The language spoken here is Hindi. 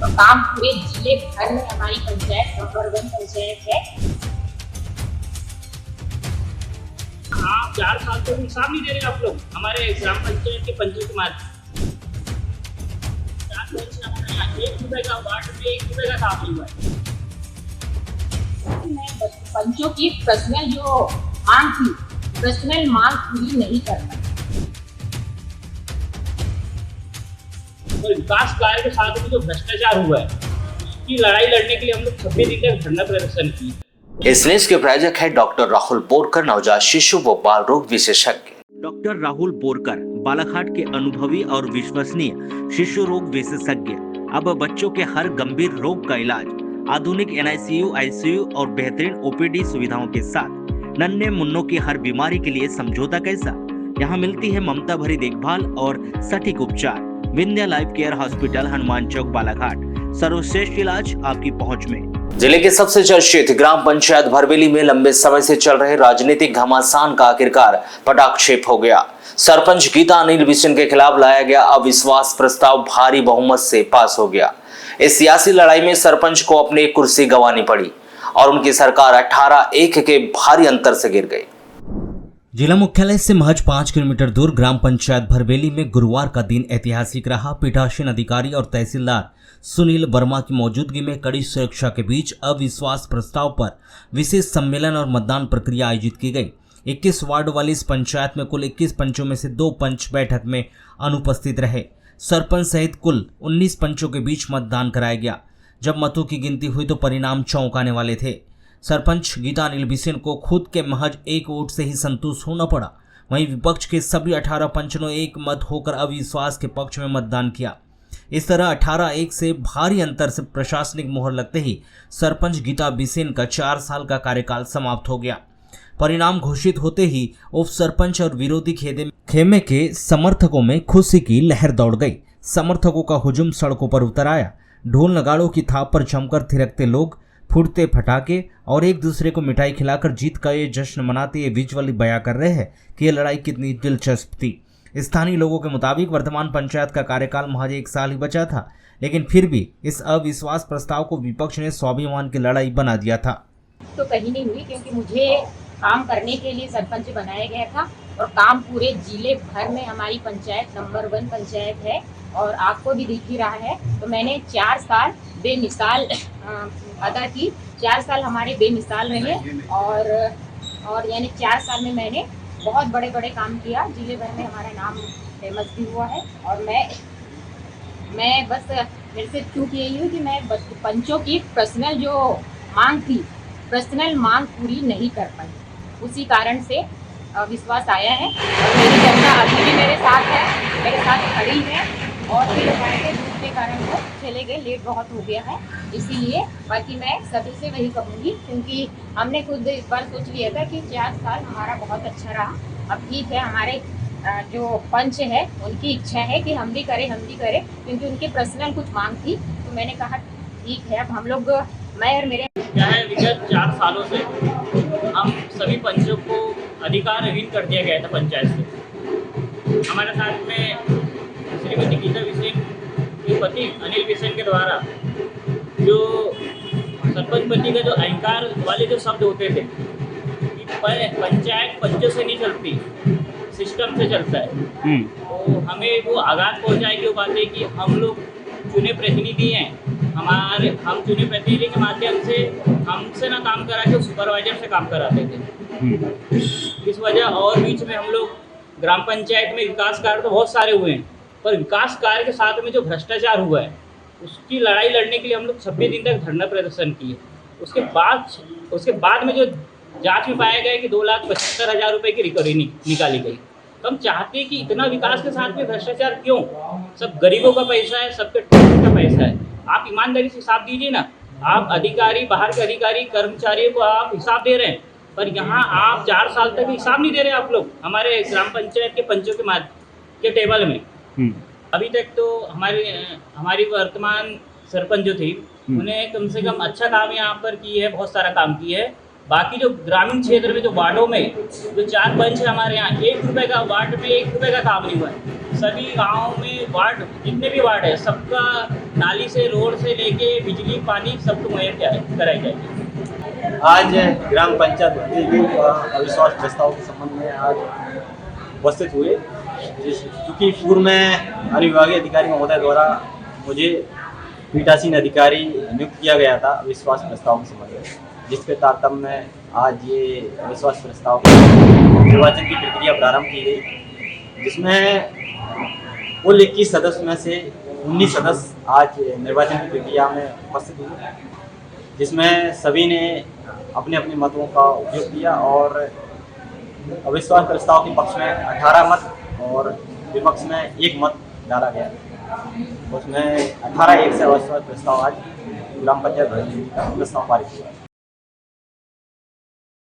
और काम पूरे जिले भर में हमारी पंचायत नंबर 1 पंचायत है। आप 4 साल से हिसाब नहीं दे रहे आप लोग हमारे ग्राम पंचायत के पंचों के माध्यम 1 रुपए का वार्ड में 1 रुपए का काम नहीं हुआ है। मैं पंचों की पर्सनल जो मांग थी, पर्सनल मांग पूरी नहीं कर पाई। तो विकास कार्य के साथ में जो भ्रष्टाचार हुआ है उसकी लड़ाई लड़ने के लिए हम लोग 26 दिन तक धरना प्रदर्शन किए। इस न्यूज के प्रायोजक है डॉक्टर राहुल बोरकर, नवजात शिशु व बाल रोग विशेषज्ञ। डॉक्टर राहुल बोरकर बालाघाट के अनुभवी और विश्वसनीय शिशु रोग विशेषज्ञ अब बच्चों के हर गंभीर रोग का इलाज आधुनिक NICU, ICU और बेहतरीन OPD सुविधाओं के साथ नन्हे मुन्नों की हर बीमारी के लिए समझौता कैसा। यहाँ मिलती है ममता भरी देखभाल और सटीक उपचार। Vindhya life care hospital, Hanuman Chowk, Balaghat. सर्वश्रेष्ठ इलाज आपकी पहुंच में। जिले के सबसे चर्चित ग्राम पंचायत भरवेली में लंबे समय से चल रहे राजनीतिक घमासान का आखिरकार पटाक्षेप हो गया। सरपंच गीता अनिल बिसेन के खिलाफ लाया गया अविश्वास प्रस्ताव भारी बहुमत से पास हो गया। इस सियासी लड़ाई में सरपंच को अपनी एक कुर्सी गंवानी पड़ी और उनकी सरकार 18-1 के भारी अंतर से गिर गई। जिला मुख्यालय से महज 5 किलोमीटर दूर ग्राम पंचायत भरवेली में गुरुवार का दिन ऐतिहासिक रहा। पीठासीन अधिकारी और तहसीलदार सुनील वर्मा की मौजूदगी में कड़ी सुरक्षा के बीच अविश्वास प्रस्ताव पर विशेष सम्मेलन और मतदान प्रक्रिया आयोजित की गई। 21 वार्ड वाली इस पंचायत में कुल 21 पंचों में से 2 पंच बैठक में अनुपस्थित रहे। सरपंच सहित कुल 19 पंचों के बीच मतदान कराया गया। जब मतों की गिनती हुई तो परिणाम चौंकाने वाले थे। सरपंच गीता अनिल बिसेन को खुद के महज 1 वोट से ही संतुष्ट होना पड़ा। वहीं विपक्ष के सभी 18 पंचों ने एक मत होकर अविश्वास के पक्ष में मतदान किया। इस तरह 18-1 से भारी अंतर से प्रशासनिक मोहर लगते ही सरपंच गीता बिसेन का 4 साल का कार्यकाल समाप्त हो गया। परिणाम घोषित होते ही उप सरपंच और विरोधी खेमे के समर्थकों में खुशी की लहर दौड़ गई। समर्थकों का हुजूम सड़कों पर उतर आया। ढोल नगाड़ों की थाप पर जमकर थिरकते लोग, फूटते पटाखे और एक दूसरे को मिठाई खिलाकर जीत का ये जश्न मनाते ये विजुअली बयां कर रहे हैं कि ये लड़ाई कितनी दिलचस्प थी। स्थानीय लोगों के मुताबिक वर्तमान पंचायत का कार्यकाल महज 1 साल ही बचा था, लेकिन फिर भी इस अविश्वास प्रस्ताव को विपक्ष ने स्वाभिमान की लड़ाई बना दिया था। तो कहीं नहीं हुई, क्योंकि मुझे काम करने के लिए सरपंच बनाया गया था और काम पूरे जिले भर में हमारी पंचायत नंबर 1 पंचायत है और आपको भी दिख ही रहा है। तो मैंने 4 साल बेमिसाल अदा की। 4 साल हमारे बेमिसाल रहे और यानी 4 साल में मैंने बहुत बड़े बड़े काम किया। जिले भर में हमारा नाम फेमस भी हुआ है और मैं बस मेरे से चूक यही हुई कि मैं पंचों की पर्सनल जो मांग थी, पर्सनल मांग पूरी नहीं कर पाई। उसी कारण से विश्वास आया है और मेरी जनता अभी भी मेरे साथ है, मेरे साथ खड़ी है और फिर हमारे दूसरे कारण वो चले गए, लेट बहुत हो गया है। इसीलिए बाकी मैं सभी से वही कहूँगी, क्योंकि हमने खुद इस बार सोच लिया था कि 4 साल हमारा बहुत अच्छा रहा। अब ठीक है, हमारे जो पंच है उनकी इच्छा है कि हम भी करें, क्योंकि उनकी पर्सनल कुछ मांग थी। तो मैंने कहा ठीक है, अब हम लोग, मैं और मेरे क्या है, विगत 4 सालों से हम सभी पंचों को अधिकारहीन कर दिया गया था पंचायत से। हमारे साथ में श्रीमती गीता बिसेन के पति अनिल बिसेन के द्वारा जो सरपंच पति का जो अहंकार वाले जो शब्द होते थे कि पंचायत पंचों से नहीं चलती, सिस्टम से चलता है, तो हमें वो आघात पहुंचाई की बात है कि हम लोग चुने प्रतिनिधि हैं। हम चुने प्रतिनिधि के माध्यम से हमसे ना काम करा के सुपरवाइजर से काम कराते थे। इस वजह और बीच में हम लोग ग्राम पंचायत में विकास कार्य तो बहुत सारे हुए हैं, पर विकास कार्य के साथ में जो भ्रष्टाचार हुआ है उसकी लड़ाई लड़ने के लिए हम लोग 26 दिन तक धरना प्रदर्शन किए। उसके बाद में जो जांच में पाया गया कि 2,75,000 रुपये की रिकवरी निकाली गई। तो हम चाहते हैं कि इतना विकास के साथ में भ्रष्टाचार क्यों? सब गरीबों का पैसा है, सबके टैक्स का पैसा है। आप ईमानदारी से हिसाब दीजिए ना। आप अधिकारी, बाहर के अधिकारी, कर्मचारियों को आप हिसाब दे रहे हैं, पर यहाँ आप 4 साल तक हिसाब नहीं दे रहे आप लोग हमारे ग्राम पंचायत के पंचों के टेबल में। अभी तक तो हमारी वर्तमान सरपंच जो थी उन्हें कम से कम अच्छा काम यहाँ पर की है, बहुत सारा काम किया है, बाकी जो ग्रामीण क्षेत्र में जो वार्डों में जो 4 पंच है हमारे यहाँ, 1 रुपये का वार्ड में 1 रुपये का काम नहीं हुआ है। सभी गाँव में वार्ड, जितने भी वार्ड है, सबका नाली से, रोड से लेके बिजली पानी सबको मुहैया कराई जाएगी। आज ग्राम पंचायत भरवेली अविश्वास प्रस्ताव के संबंध में आज उपस्थित हुए, क्योंकि पूर्व में अनुविभागीय अधिकारी महोदय द्वारा मुझे पीठासीन अधिकारी नियुक्त किया गया था अविश्वास प्रस्ताव के संबंध में, जिसके तारतम्य में आज ये अविश्वास प्रस्ताव निर्वाचन की प्रक्रिया प्रारंभ की गई, जिसमें कुल 21 सदस्य में से 19 सदस्य आज निर्वाचन की प्रक्रिया में उपस्थित हुए, जिसमें सभी ने अपने अपने मतों का उपयोग किया और अविश्वास प्रस्ताव के पक्ष में 18 मत और विपक्ष में 1 मत डाला गया। उसमें 18-1 से अविश्वास प्रस्ताव आज ग्राम पंचायत भरवेली का प्रस्ताव पारित हुआ।